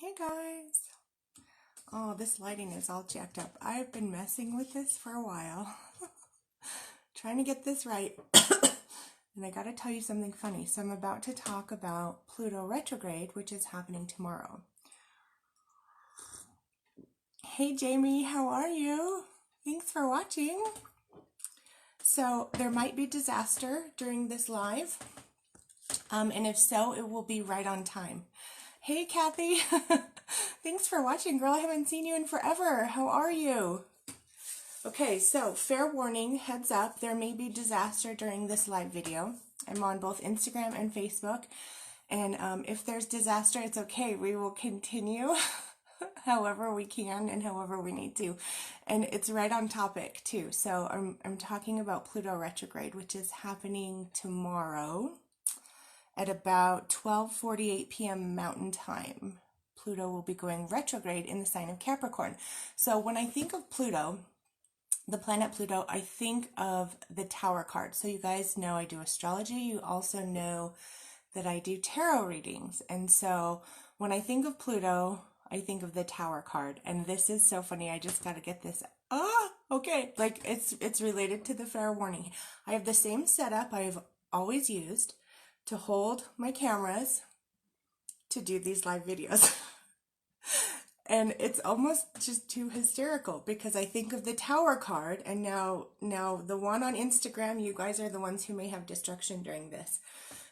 Hey guys! Oh, this lighting is all jacked up. I've been messing with this for a while. Trying to get this right. And I gotta tell you something funny. So I'm about to talk about Pluto Retrograde, which is happening tomorrow. Hey Jamie, how are you? Thanks for watching. So there might be disaster during this live. And if so, it will be right on time. Hey Kathy! Thanks for watching, girl. I haven't seen you in forever. How are you? Okay, so fair warning, heads up, there may be disaster during this live video. I'm on both Instagram and Facebook. And if there's disaster, it's okay. We will continue however we can and however we need to. And it's right on topic too. So I'm talking about Pluto Retrograde, which is happening tomorrow at about 12:48 p.m. Mountain Time. Pluto will be going retrograde in the sign of Capricorn. So when I think of Pluto, the planet Pluto, I think of the Tower card. So you guys know I do astrology. You also know that I do tarot readings. And so when I think of Pluto, I think of the Tower card. And this is so funny. I just got to get this. Okay. Like it's related to the fair warning. I have the same setup I've always used to hold my cameras to do these live videos. And it's almost just too hysterical because I think of the Tower card, and now the one on Instagram, you guys are the ones who may have destruction during this.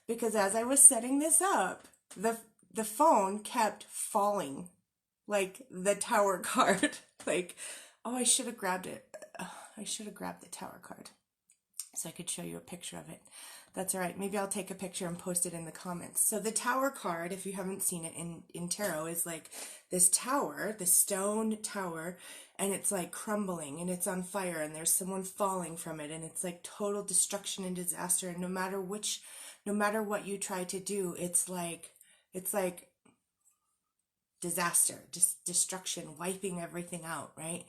Because as I was setting this up, the phone kept falling, like the Tower card. Like, oh, I should have grabbed it. I should have grabbed the Tower card so I could show you a picture of it. That's all right. Maybe I'll take a picture and post it in the comments. So the Tower card, if you haven't seen it in tarot, is like this tower, the stone tower, and it's like crumbling and it's on fire and there's someone falling from it, and it's like total destruction and disaster. And no matter what you try to do, it's like disaster, just destruction, wiping everything out, right?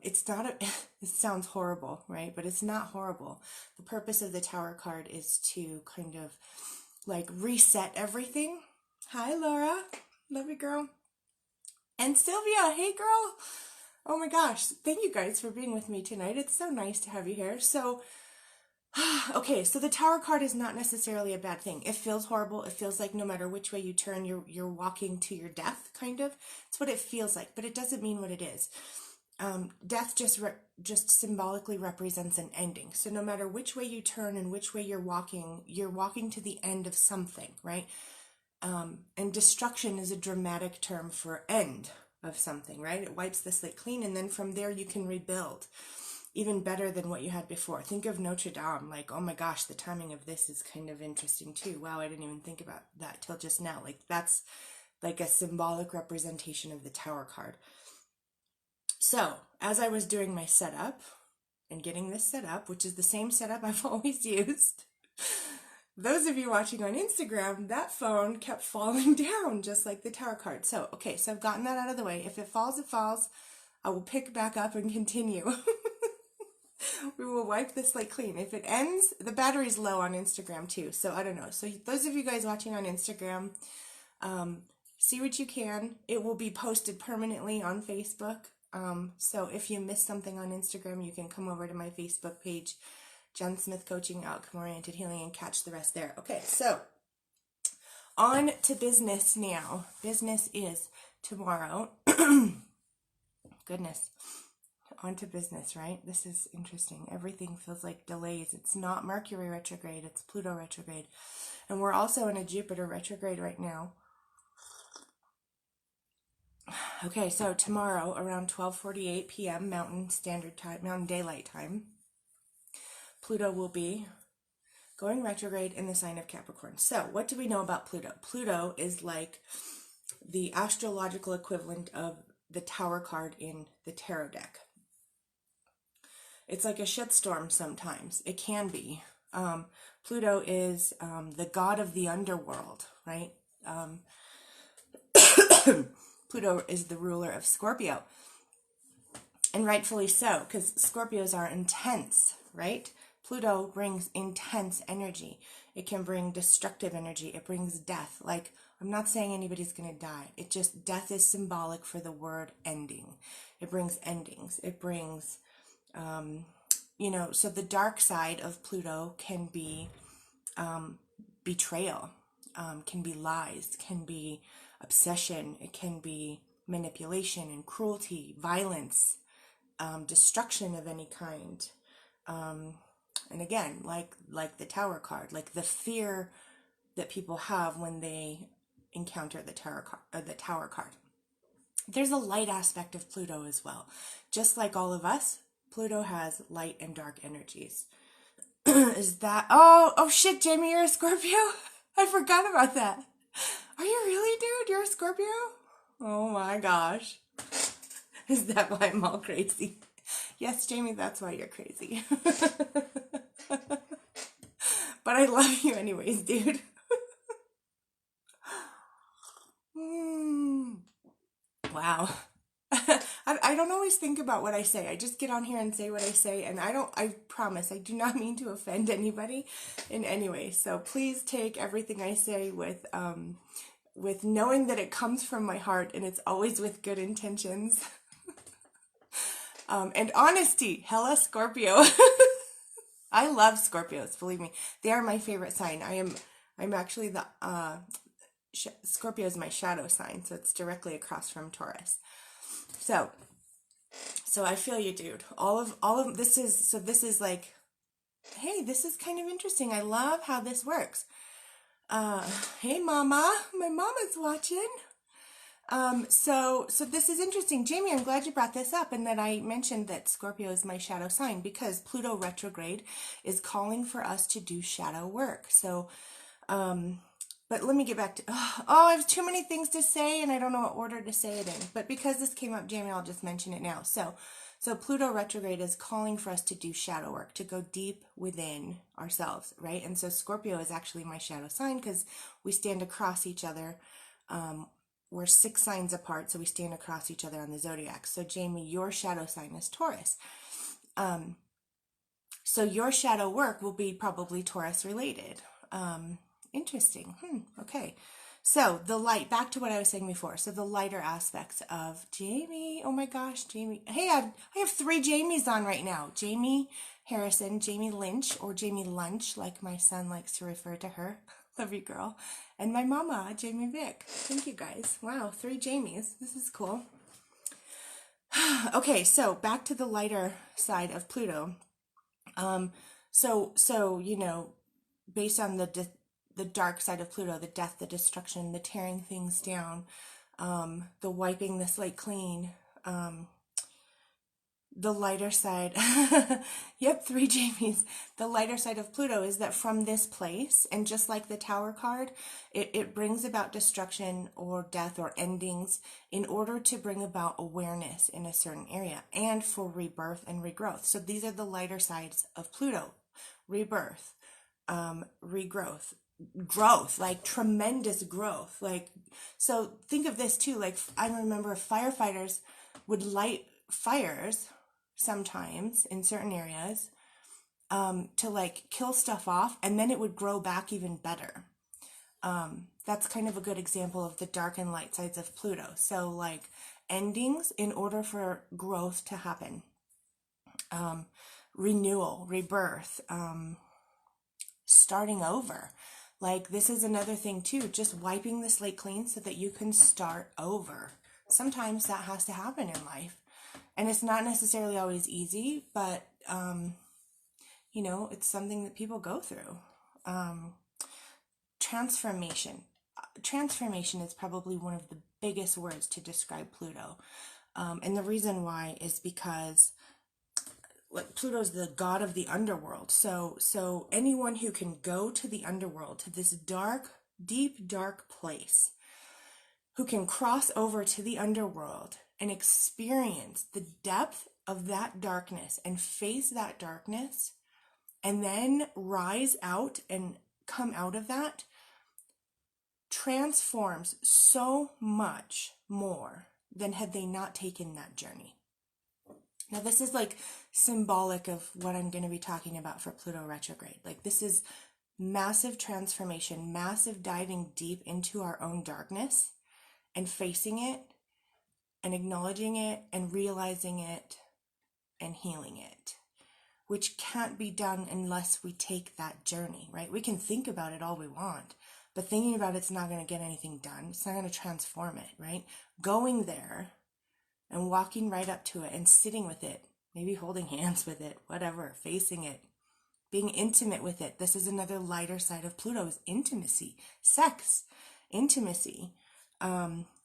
It's not it sounds horrible, right? But it's not horrible. The purpose of the Tower card is to kind of like reset everything. Hi, Laura. Love you, girl. And Sylvia. Hey, girl. Oh my gosh. Thank you guys for being with me tonight. It's so nice to have you here. So, okay, so the Tower card is not necessarily a bad thing. It feels horrible. It feels like no matter which way you turn, you're walking to your death, kind of. It's what it feels like, but it doesn't mean what it is. Death just symbolically represents an ending. So no matter which way you turn and which way you're walking to the end of something, right? And destruction is a dramatic term for end of something, right? It wipes the slate clean, and then from there you can rebuild even better than what you had before. Think of Notre Dame. Like, oh my gosh, the timing of this is kind of interesting too. Wow, I didn't even think about that till just now. Like, that's like a symbolic representation of the Tower card. So, as I was doing my setup and getting this set up, which is the same setup I've always used, those of you watching on Instagram, that phone kept falling down just like the Tower card. So, okay, so I've gotten that out of the way. If it falls, it falls. I will pick back up and continue. We will wipe this slate clean. If it ends, the battery's low on Instagram too, so I don't know. So those of you guys watching on Instagram, see what you can. It will be posted permanently on Facebook. So if you missed something on Instagram, you can come over to my Facebook page, Jenn Smith Coaching, Outcome Oriented Healing, and catch the rest there. Okay, so on to business now. Business is tomorrow. Goodness. On to business, right? This is interesting. Everything feels like delays. It's not Mercury retrograde, it's Pluto retrograde. And we're also in a Jupiter retrograde right now. Okay, so tomorrow around 12:48 p.m. Mountain Standard Time, Mountain Daylight Time, Pluto will be going retrograde in the sign of Capricorn. So, what do we know about Pluto? Pluto is like the astrological equivalent of the Tower card in the tarot deck. It's like a shitstorm sometimes. It can be. Pluto is the god of the underworld, right? Pluto is the ruler of Scorpio. And rightfully so, because Scorpios are intense, right? Pluto brings intense energy. It can bring destructive energy. It brings death. Like, I'm not saying anybody's going to die. It just, death is symbolic for the word ending. It brings endings. It brings, you know, so the dark side of Pluto can be betrayal, can be lies, can be obsession. It can be manipulation and cruelty, violence, destruction of any kind. And again, like the Tower card, like the fear that people have when they encounter the Tower card. There's a light aspect of Pluto as well. Just like all of us, Pluto has light and dark energies. Is that, oh shit, Jamie, you're a Scorpio? I forgot about that. Are you really, dude? You're a Scorpio? Oh my gosh. Is that why I'm all crazy? Yes, Jamie, that's why you're crazy. But I love you anyways, dude. Wow. I don't always think about what I say. I just get on here and say what I say, and I promise, I do not mean to offend anybody in any way. So please take everything I say with knowing that it comes from my heart, and it's always with good intentions. And honesty. Hella Scorpio. I love Scorpios, believe me. They are my favorite sign. I'm actually the Scorpio is my shadow sign, so it's directly across from Taurus. So I feel you, dude. All of this is like, hey, this is kind of interesting. I love how this works. Hey mama, my mama's watching. So this is interesting. Jamie, I'm glad you brought this up and that I mentioned that Scorpio is my shadow sign, because Pluto retrograde is calling for us to do shadow work. So, but let me get back to, I have too many things to say and I don't know what order to say it in. But because this came up, Jamie, I'll just mention it now. So Pluto retrograde is calling for us to do shadow work, to go deep within ourselves, right? And so Scorpio is actually my shadow sign because we stand across each other. We're 6 signs apart, so we stand across each other on the zodiac. So Jamie, your shadow sign is Taurus. So your shadow work will be probably Taurus related. Interesting. Okay. So the light, back to what I was saying before. So the lighter aspects of Jamie. Oh my gosh, Jamie. Hey, I have 3 Jamies on right now. Jamie Harrison, Jamie Lynch, or Jamie Lunch, like my son likes to refer to her. Love you, girl. And my mama, Jamie Vick. Thank you, guys. Wow, 3 Jamies. This is cool. Okay, so back to the lighter side of Pluto. So you know, based on the dark side of Pluto, the death, the destruction, the tearing things down, the wiping the slate clean, the lighter side, yep, 3 Jamies. The lighter side of Pluto is that from this place, and just like the Tower card, it brings about destruction or death or endings in order to bring about awareness in a certain area and for rebirth and regrowth. So these are the lighter sides of Pluto. Rebirth, regrowth, growth, like tremendous growth. Like, so think of this too, like I remember firefighters would light fires sometimes in certain areas to like kill stuff off, and then it would grow back even better. That's kind of a good example of the dark and light sides of Pluto. So like endings in order for growth to happen, renewal, rebirth, starting over. Like this is another thing too, just wiping the slate clean so that you can start over. Sometimes that has to happen in life. And it's not necessarily always easy, but, you know, it's something that people go through. Transformation. Transformation is probably one of the biggest words to describe Pluto. And the reason why is because like Pluto's the god of the underworld. So anyone who can go to the underworld, to this dark, deep, dark place, who can cross over to the underworld and experience the depth of that darkness and face that darkness and then rise out and come out of that, transforms so much more than had they not taken that journey. Now this is like symbolic of what I'm going to be talking about for Pluto retrograde. Like this is massive transformation, massive diving deep into our own darkness and facing it and acknowledging it and realizing it and healing it, which can't be done unless we take that journey, right? We can think about it all we want, but thinking about it's not going to get anything done. It's not going to transform it, right? Going there and walking right up to it and sitting with it, maybe holding hands with it, whatever, facing it, being intimate with it. This is another lighter side of Pluto, is intimacy, sex, intimacy,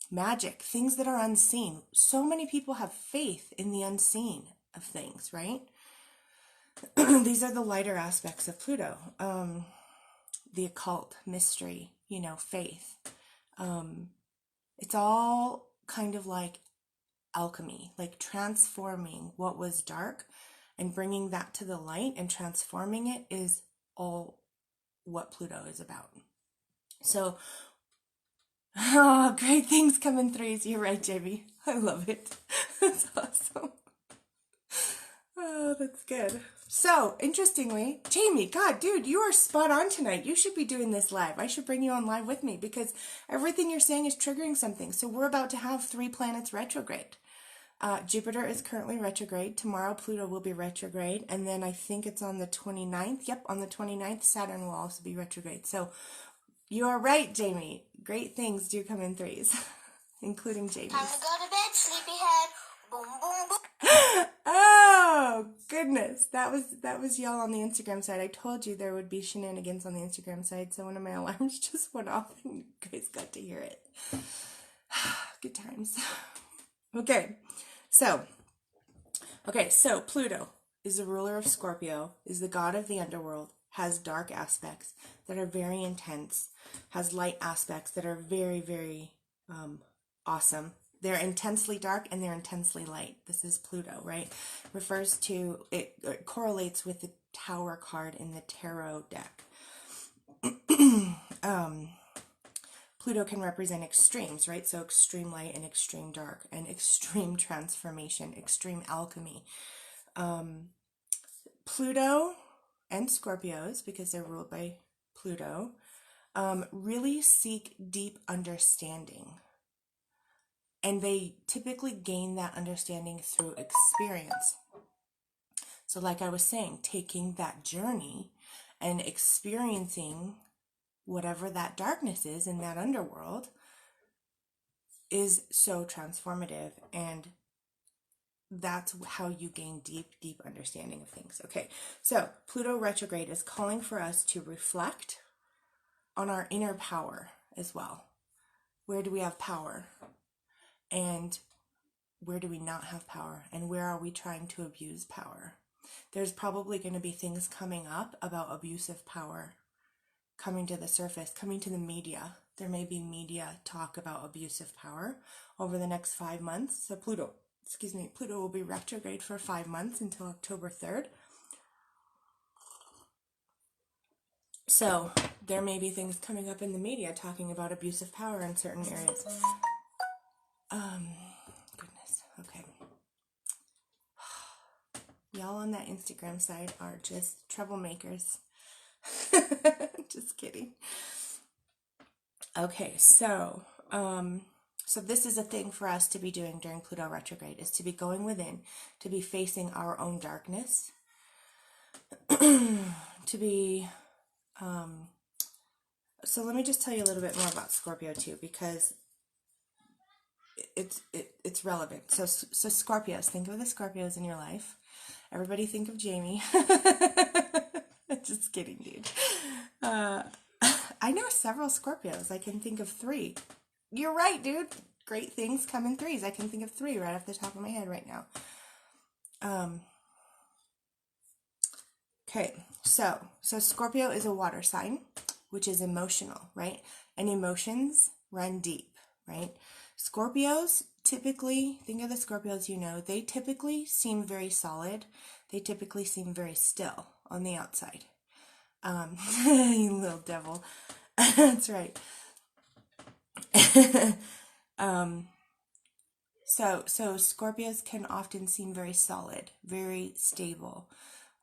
magic, things that are unseen. So many people have faith in the unseen of things, right? These are the lighter aspects of Pluto. The occult, mystery, faith. It's all kind of like alchemy, like transforming what was dark and bringing that to the light and transforming it is all what Pluto is about. So, great things come in threes. You're right, Jamie. I love it. That's awesome. Oh, that's good. So, interestingly, Jamie, God, dude, you are spot on tonight. You should be doing this live. I should bring you on live with me because everything you're saying is triggering something. So we're about to have 3 planets retrograde. Jupiter is currently retrograde. Tomorrow, Pluto will be retrograde. And then I think it's on the 29th. Yep, on the 29th, Saturn will also be retrograde. So you are right, Jamie. Great things do come in threes, including Jamie's. Time to go to bed, sleepyhead. Boom, boom, boom. Oh, goodness. That was y'all on the Instagram side. I told you there would be shenanigans on the Instagram side, so one of my alarms just went off and you guys got to hear it. Good times. Okay, so Pluto is the ruler of Scorpio, is the god of the underworld, has dark aspects that are very intense, has light aspects that are very, very awesome. They're intensely dark and they're intensely light. This is Pluto, right? Refers to, it correlates with the Tower card in the tarot deck. Pluto can represent extremes, right? So extreme light and extreme dark and extreme transformation, extreme alchemy. Pluto and Scorpios, because they're ruled by Pluto, really seek deep understanding. And they typically gain that understanding through experience. So like I was saying, taking that journey and experiencing whatever that darkness is in that underworld is so transformative, and that's how you gain deep understanding of things. Okay, so Pluto retrograde is calling for us to reflect on our inner power as well. Where do we have power? And where do we not have power? And where are we trying to abuse power? There's probably going to be things coming up about abusive power coming to the surface, coming to the media. There may be media talk about abusive power over the next 5 months. So Pluto will be retrograde for 5 months until October 3rd. So there may be things coming up in the media talking about abusive power in certain areas. Goodness, okay. Y'all on that Instagram side are just troublemakers. Just kidding. Okay, so this is a thing for us to be doing during Pluto retrograde, is to be going within, to be facing our own darkness, to be, so let me just tell you a little bit more about Scorpio too, because it's relevant. So Scorpios, think of the Scorpios in your life. Everybody think of Jamie. Just kidding, dude. I know several Scorpios. I can think of 3. You're right, dude. Great things come in threes. I can think of 3 right off the top of my head right now. Okay, so Scorpio is a water sign, which is emotional, right? And emotions run deep, right? Scorpios typically, think of the Scorpios you know, they typically seem very solid. They typically seem very still on the outside. You little devil. That's right. So Scorpios can often seem very solid, very stable,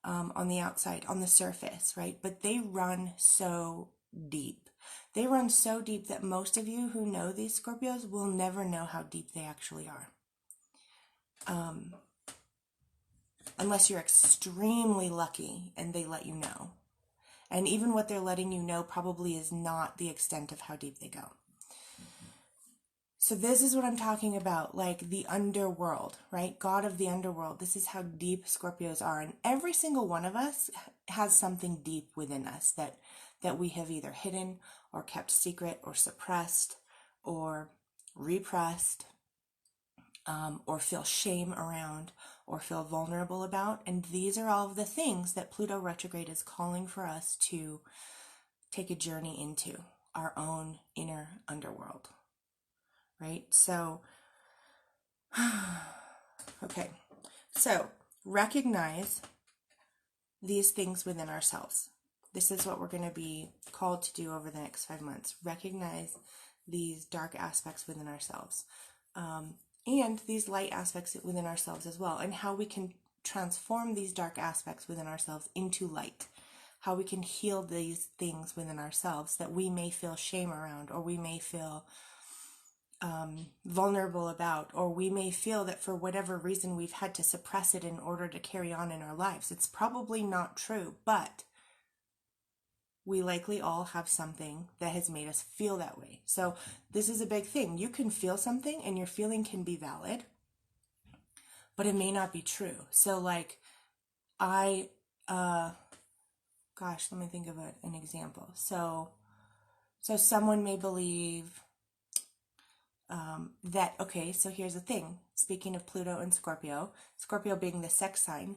on the outside, on the surface, right? But they run so deep. They run so deep that most of you who know these Scorpios will never know how deep they actually are. Unless you're extremely lucky and they let you know. And even what they're letting you know probably is not the extent of how deep they go. So this is what I'm talking about, like the underworld, right? God of the underworld. This is how deep Scorpios are. And every single one of us has something deep within us that we have either hidden or kept secret or suppressed or repressed, or feel shame around or feel vulnerable about. And these are all of the things that Pluto retrograde is calling for us to take a journey into, our own inner underworld, right? So, okay, so recognize these things within ourselves. This is what we're going to be called to do over the next 5 months. Recognize these dark aspects within ourselves. And these light aspects within ourselves as well, and how we can transform these dark aspects within ourselves into light, how we can heal these things within ourselves that we may feel shame around, or we may feel vulnerable about, or we may feel that for whatever reason we've had to suppress it in order to carry on in our lives. It's probably not true, but we likely all have something that has made us feel that way. So this is a big thing. You can feel something and your feeling can be valid, but it may not be true. So like gosh, let me think of an example. So someone may believe that, okay, so here's the thing. Speaking of Pluto and Scorpio, Scorpio being the sex sign,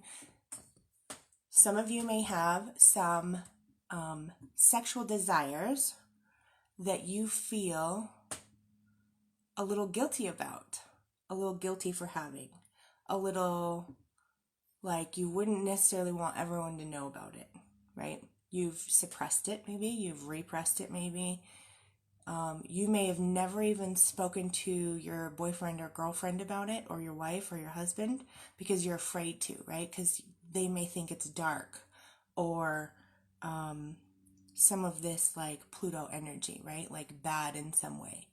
some of you may have some sexual desires that you feel a little guilty about, a little guilty for having, a little like you wouldn't necessarily want everyone to know about it, right? You've suppressed it maybe, you've repressed it maybe. You may have never even spoken to your boyfriend or girlfriend about it, or your wife or your husband, because you're afraid to, right? Because they may think it's dark, or some of this like Pluto energy, right? Like bad in some way.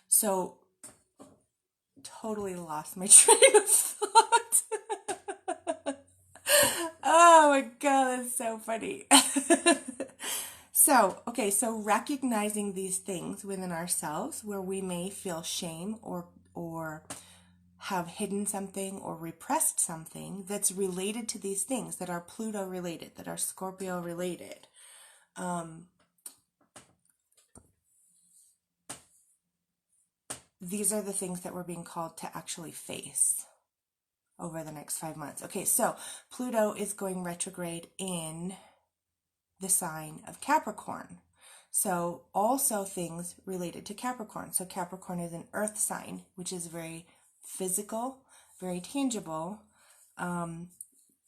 So totally lost my train of thought. Oh my God, that's so funny. So, okay, so recognizing these things within ourselves where we may feel shame or have hidden something or repressed something that's related to these things that are Pluto related, that are Scorpio related. These are the things that we're being called to actually face over the next 5 months. Okay, so Pluto is going retrograde in the sign of Capricorn. So also things related to Capricorn. So Capricorn is an earth sign, which is very physical, very tangible.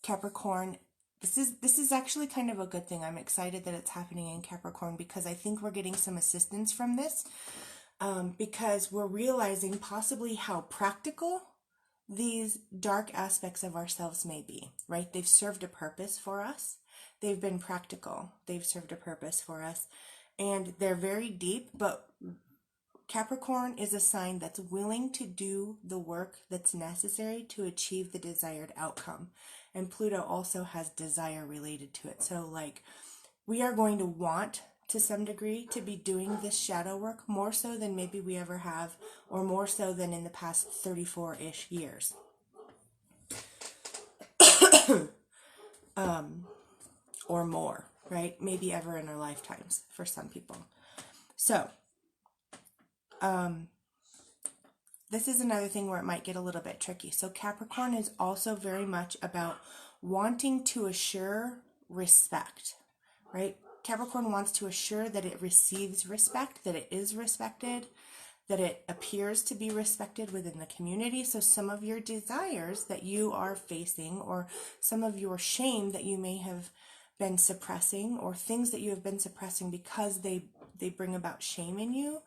Capricorn, this is actually kind of a good thing. I'm excited that it's happening in Capricorn because I think we're getting some assistance from this, because we're realizing possibly how practical these dark aspects of ourselves may be, right? They've served a purpose for us. They've been practical. They've served a purpose for us. And they're very deep, but Capricorn is a sign that's willing to do the work that's necessary to achieve the desired outcome. And Pluto also has desire related to it. So like we are going to want to some degree to be doing this shadow work more so than maybe we ever have, or more so than in the past 34-ish years. Or more, right? Maybe ever in our lifetimes for some people. So, this is another thing where it might get a little bit tricky. So Capricorn is also very much about wanting to assure respect, right? Capricorn wants to assure that it receives respect, that it is respected, that it appears to be respected within the community. So some of your desires that you are facing, or some of your shame that you may have been suppressing, or things that you have been suppressing because they bring about shame in you,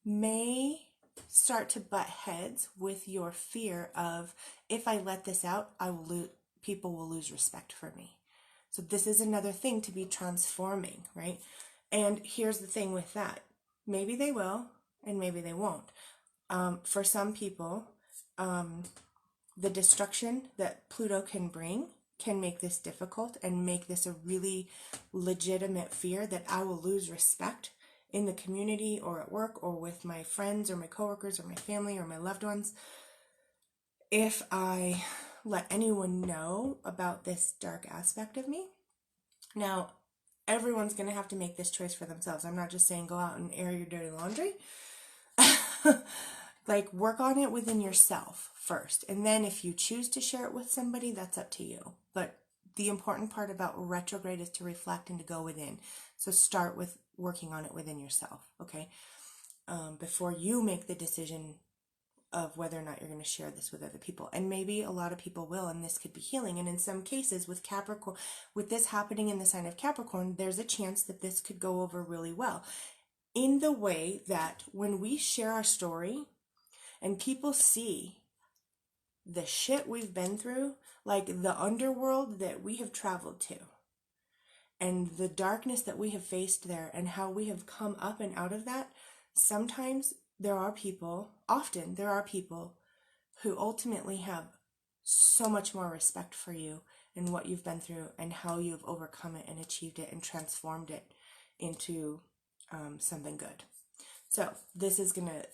may start to butt heads with your fear of, if I let this out, people will lose respect for me. So this is another thing to be transforming, right? And here's the thing with that. Maybe they will, and maybe they won't. For some people, the destruction that Pluto can bring can make this difficult and make this a really legitimate fear that I will lose respect in the community or at work or with my friends or my coworkers or my family or my loved ones if I let anyone know about this dark aspect of me. Now, everyone's going to have to make this choice for themselves. I'm not just saying go out and air your dirty laundry. Like, work on it within yourself first. And then if you choose to share it with somebody, that's up to you. But the important part about retrograde is to reflect and to go within. So start with working on it within yourself, okay? Before you make the decision of whether or not you're going to share this with other people. And maybe a lot of people will, and this could be healing. And in some cases with Capricorn, with this happening in the sign of Capricorn, there's a chance that this could go over really well. In the way that when we share our story and people see the shit we've been through, like the underworld that we have traveled to, and the darkness that we have faced there, and how we have come up and out of that, sometimes often there are people who ultimately have so much more respect for you and what you've been through and how you've overcome it and achieved it and transformed it into something good. So this is going to,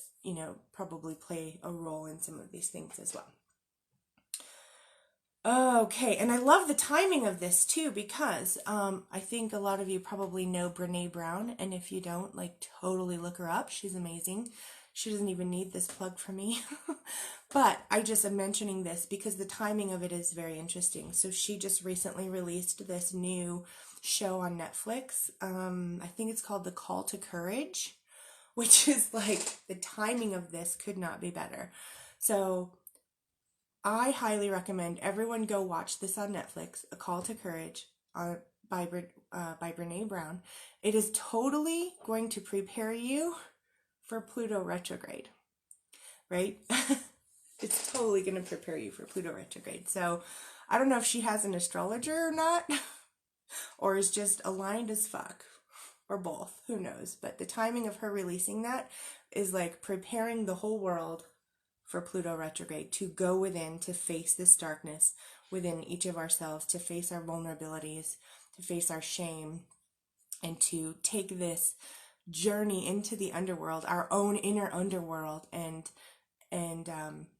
probably play a role in some of these things as well. Okay, and I love the timing of this too, because I think a lot of you probably know Brené Brown, and if you don't, totally look her up. She's amazing. She doesn't even need this plug from me. But I just am mentioning this because the timing of it is very interesting. So she just recently released this new show on Netflix. I think it's called The Call to Courage, which is the timing of this could not be better. So I highly recommend everyone go watch this on Netflix, A Call to Courage by Brené Brown. It is totally going to prepare you for Pluto retrograde, right? It's totally going to prepare you for Pluto retrograde. So I don't know if she has an astrologer or not, or is just aligned as fuck, or both, who knows. But the timing of her releasing that is preparing the whole world for Pluto retrograde, to go within, to face this darkness within each of ourselves, to face our vulnerabilities, to face our shame, and to take this journey into the underworld, our own inner underworld, and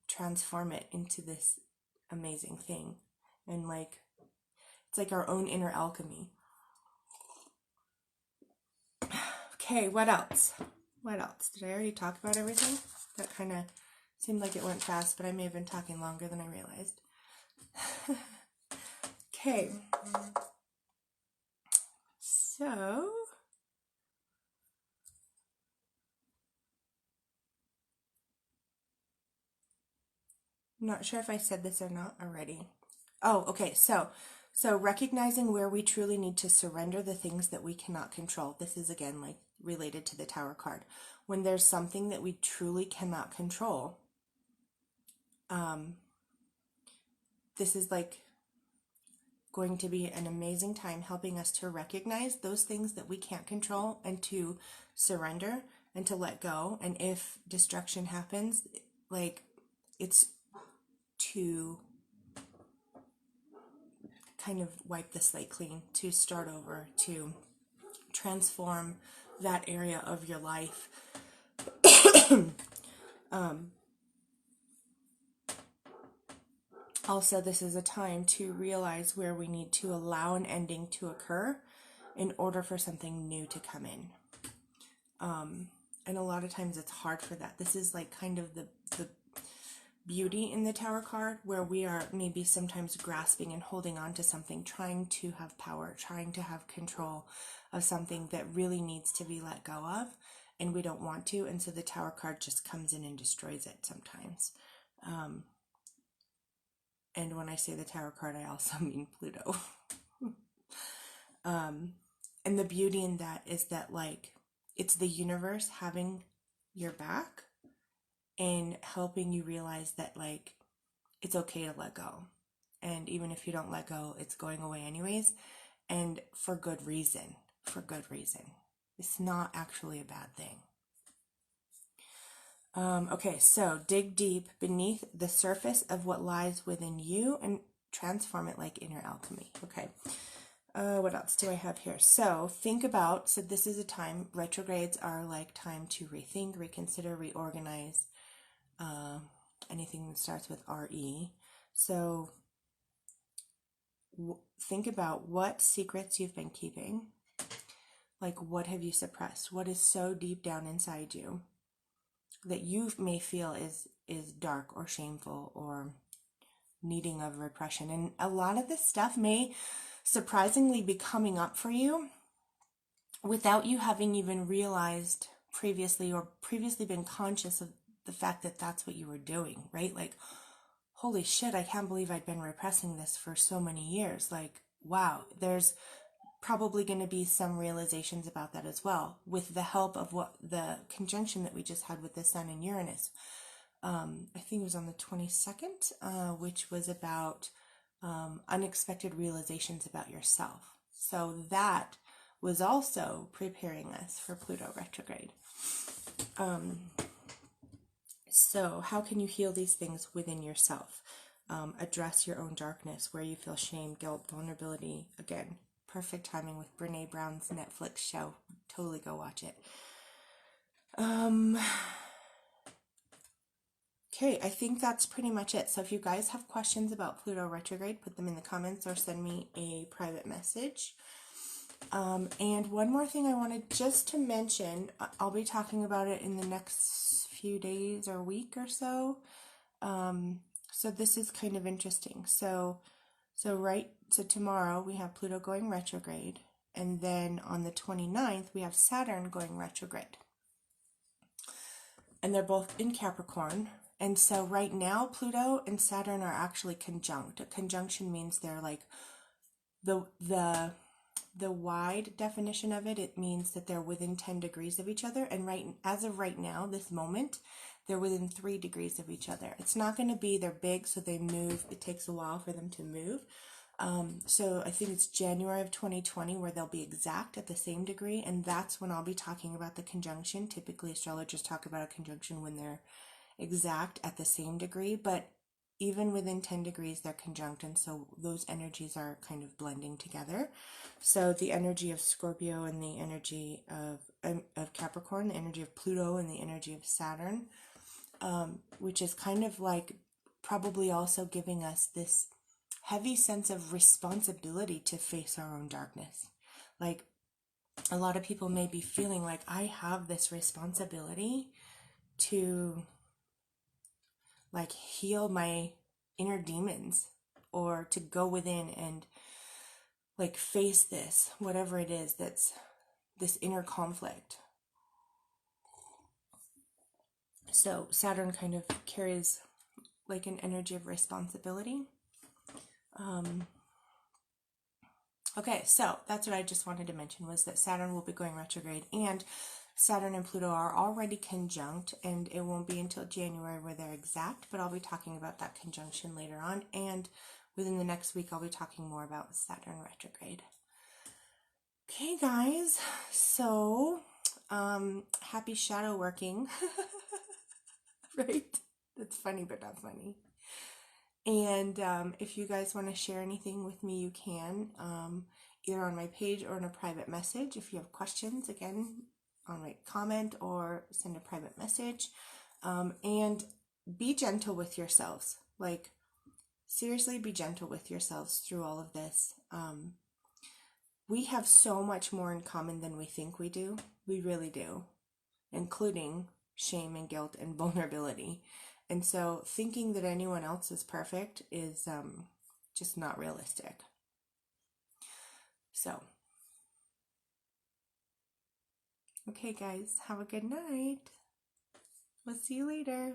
transform it into this amazing thing. And it's like our own inner alchemy. Okay, what else? What else? Did I already talk about everything? That kind of seemed like it went fast, but I may have been talking longer than I realized. Okay. So, I'm not sure if I said this or not already. Oh, okay. So recognizing where we truly need to surrender the things that we cannot control. This is again related to the Tower card. When there's something that we truly cannot control, this is going to be an amazing time helping us to recognize those things that we can't control and to surrender and to let go. And if destruction happens, it's to kind of wipe the slate clean, to start over, to transform that area of your life. Also, this is a time to realize where we need to allow an ending to occur in order for something new to come in. And a lot of times it's hard for that. This is kind of the beauty in the Tower card, where we are maybe sometimes grasping and holding on to something, trying to have power, trying to have control of something that really needs to be let go of, and we don't want to, and so the Tower card just comes in and destroys it sometimes. And when I say the Tower card, I also mean Pluto. And the beauty in that is that it's the universe having your back in helping you realize that, like, it's okay to let go. And even if you don't let go, it's going away anyways. And for good reason. For good reason. It's not actually a bad thing. Okay, so dig deep beneath the surface of what lies within you and transform it like inner alchemy. Okay. What else do I have here? So think about, so this is a time, retrogrades are like time to rethink, reconsider, reorganize, anything that starts with RE. So think about what secrets you've been keeping. Like, what have you suppressed? What is so deep down inside you that you may feel is dark or shameful or needing of repression? And a lot of this stuff may surprisingly be coming up for you without you having even realized previously or previously been conscious of the fact that that's what you were doing, right? Like, holy shit, I can't believe I'd been repressing this for so many years. Like, wow, there's probably going to be some realizations about that as well, with the help of what the conjunction that we just had with the Sun and Uranus. I think it was on the 22nd, which was about unexpected realizations about yourself. So that was also preparing us for Pluto retrograde. So how can you heal these things within yourself? Address your own darkness, where you feel shame, guilt, vulnerability. Again, perfect timing with Brene Brown's Netflix show. Totally go watch it. Okay, I think that's pretty much it. So if you guys have questions about Pluto retrograde, put them in the comments or send me a private message. And one more thing I wanted just to mention, I'll be talking about it in the next few days or week or so. So this is kind of interesting. So tomorrow we have Pluto going retrograde, and then on the 29th we have Saturn going retrograde. And they're both in Capricorn. And so right now Pluto and Saturn are actually conjunct. A conjunction means they're like the wide definition of it, it means that they're within 10 degrees of each other. And as of right now, this moment, they're within 3 degrees of each other. It's not going to be, they're big, so they move. It takes a while for them to move. So I think it's January of 2020 where they'll be exact at the same degree. And that's when I'll be talking about the conjunction. Typically, astrologers talk about a conjunction when they're exact at the same degree. But even within 10 degrees, they're conjunct, and so those energies are kind of blending together. So the energy of Scorpio and the energy of Capricorn, the energy of Pluto and the energy of Saturn, which is kind of like probably also giving us this heavy sense of responsibility to face our own darkness. Like, a lot of people may be feeling like, I have this responsibility to like heal my inner demons, or to go within and like face this, whatever it is that's this inner conflict. So Saturn kind of carries like an energy of responsibility. Okay, so that's what I just wanted to mention, was that Saturn will be going retrograde, and Saturn and Pluto are already conjunct, and it won't be until January where they're exact, but I'll be talking about that conjunction later on, and within the next week I'll be talking more about Saturn retrograde. Okay, guys, so happy shadow working. Right? That's funny, but not funny. And if you guys want to share anything with me, you can, either on my page or in a private message. If you have questions, again, on my comment or send a private message. And be gentle with yourselves. Like, seriously, be gentle with yourselves through all of this. We have so much more in common than we think we do. We really do, including shame and guilt and vulnerability. And so thinking that anyone else is perfect is just not realistic. So, okay guys, have a good night. We'll see you later.